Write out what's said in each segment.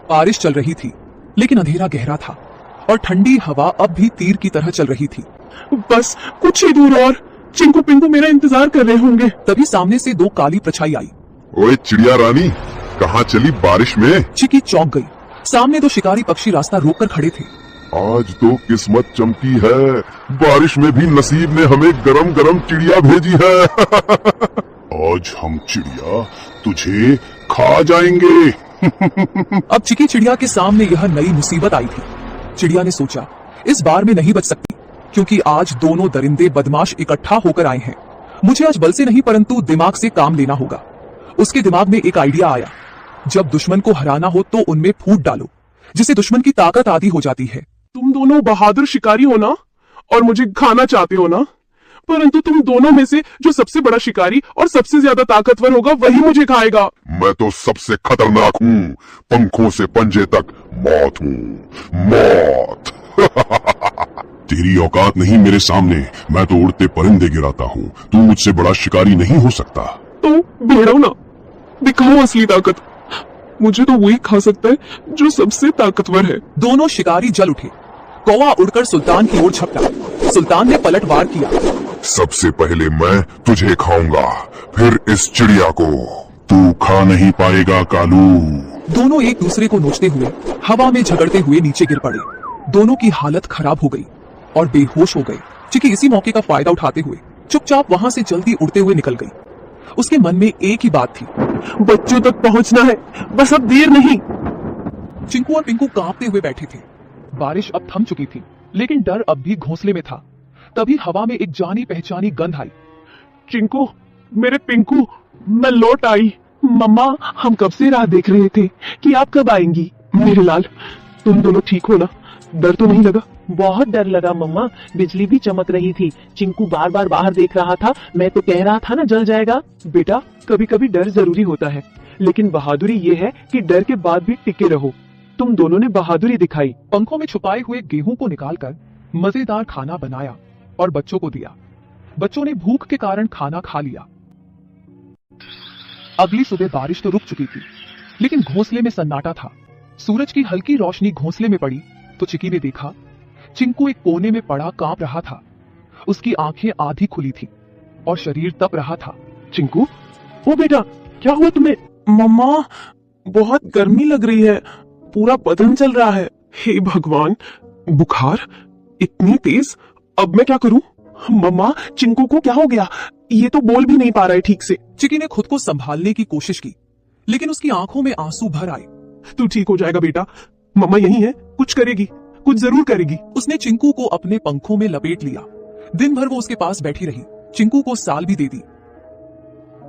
बारिश चल रही थी, लेकिन अंधेरा गहरा था और ठंडी हवा अब भी तीर की तरह चल रही थी। बस कुछ ही दूर और चिंकू पिंकू मेरा इंतजार कर रहे होंगे। तभी सामने से दो काली परछाई आई। ओए चिड़िया रानी, कहाँ चली बारिश में? चिकी चौंक गई। सामने दो शिकारी पक्षी रास्ता रोककर खड़े थे। आज तो किस्मत चमकी है, बारिश में भी नसीब ने हमें गरम गरम चिड़िया भेजी है। आज हम चिड़िया तुझे खा जाएंगे। अब चिकी चिड़िया के सामने यह नई मुसीबत आई थी। चिड़िया ने सोचा, इस बार में नहीं बच सकती, क्योंकि आज दोनों दरिंदे बदमाश इकट्ठा होकर आए हैं। मुझे आज बल से नहीं परंतु दिमाग से काम लेना होगा। उसके दिमाग में एक आइडिया आया। जब दुश्मन को हराना हो तो उनमें फूट डालो, जिससे दुश्मन की ताकत आधी हो जाती है। तुम दोनों बहादुर शिकारी हो ना, और मुझे खाना चाहते हो ना, परंतु तुम दोनों में से जो सबसे बड़ा शिकारी और सबसे ज्यादा ताकतवर होगा वही मुझे खाएगा। मैं तो सबसे खतरनाक हूँ, पंखों से पंजे तक मौत हूँ, मौत। तेरी औकात नहीं मेरे सामने, मैं तो उड़ते परिंदे गिराता हूँ। तू मुझसे बड़ा शिकारी नहीं हो सकता। तो भेड़ो ना, दिखाओ असली ताकत। मुझे तो वही खा सकता है जो सबसे ताकतवर है। दोनों शिकारी जल उठे। कौवा उड़कर सुल्तान की ओर झपटा। सुल्तान ने पलटवार किया। सबसे पहले मैं तुझे खाऊंगा, फिर इस चिड़िया को। तू खा नहीं पाएगा कालू। दोनों एक दूसरे को नोचते हुए हवा में झगड़ते हुए नीचे गिर पड़े। दोनों की हालत खराब हो गई और बेहोश हो गए। चिकी इसी मौके का फायदा उठाते हुए चुपचाप वहां से जल्दी उड़ते हुए निकल गई। उसके मन में एक ही बात थी, बच्चों तक पहुंचना है, बस अब देर नहीं। चिंकू और पिंकू कांपते हुए बैठे थे। बारिश अब थम चुकी थी, लेकिन डर अब भी घोंसले में था। तभी हवा में एक जानी पहचानी गंध आई। चिंकू, मेरे पिंकू, मैं लौट आई। मम्मा, हम कब से राह देख रहे थे कि आप कब आएंगी। मेरे लाल, तुम दोनों ठीक हो ना? डर तो नहीं लगा? बहुत डर लगा मम्मा, बिजली भी चमक रही थी। चिंकू बार बार बाहर देख रहा था। मैं तो कह रहा था ना जल जाएगा। बेटा, कभी कभी डर जरूरी होता है, लेकिन बहादुरी ये है कि डर के बाद भी टिके रहो। तुम दोनों ने बहादुरी दिखाई। पंखों में छुपाए हुए गेहूं को निकालकर मजेदार खाना बनाया और बच्चों को दिया। बच्चों ने भूख के कारण खाना खा लिया। अगली सुबह बारिश तो रुक चुकी थी, लेकिन घोंसले में सन्नाटा था। सूरज की हल्की रोशनी घोंसले में पड़ी तो चिकी ने देखा चिंकू एक कोने में पड़ा कांप रहा था। उसकी आंखें आधी खुली थी और शरीर तप रहा था। चिंकू, ओ बेटा, क्या हुआ तुम्हें? मम्मा, बहुत गर्मी लग रही है, पूरा बदन चल रहा है। हे भगवान, बुखार इतनी तेज, अब मैं क्या करूं? मम्मा, चिंकू को क्या हो गया? ये तो बोल भी नहीं पा रहा है ठीक से। चिकी ने खुद को संभालने की कोशिश की, लेकिन उसकी आंखों में आंसू भर आए। तू ठीक हो जाएगा बेटा, मम्मा यही है, कुछ करेगी, कुछ जरूर करेगी। उसने चिंकू को अपने पंखों में लपेट लिया। दिन भर वो उसके पास बैठी रही। चिंकू को साल भी दे दी।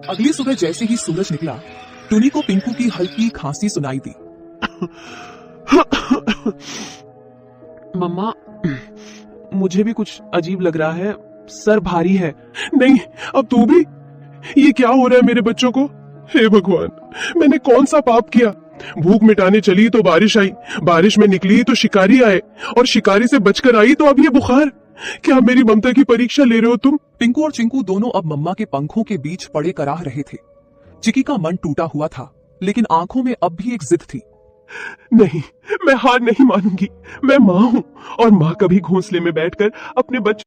अगली सुबह जैसे ही सूरज निकला, टुनी को पिंकू की हल्की खांसी सुनाई दी। मम्मा, मुझे भी कुछ अजीब लग रहा है, सर भारी है। नहीं, अब तू भी? ये क्या हो रहा है मेरे बच्चों को? हे भगवान, मैंने कौन सा पाप किया? भूख मिटाने चली तो बारिश आई, बारिश में निकली तो शिकारी आए, और शिकारी से बचकर आई तो अब ये बुखार। क्या मेरी ममता की परीक्षा ले रहे हो तुम? पिंकू और चिंकू दोनों अब मम्मा के पंखों के बीच पड़े कराह रहे थे। चिकी का मन टूटा हुआ था, लेकिन आंखों में अब भी एक जिद थी। नहीं, मैं हार नहीं मानूंगी। मैं माँ हूँ, और माँ कभी घोंसले में बैठकर अपने बच्चे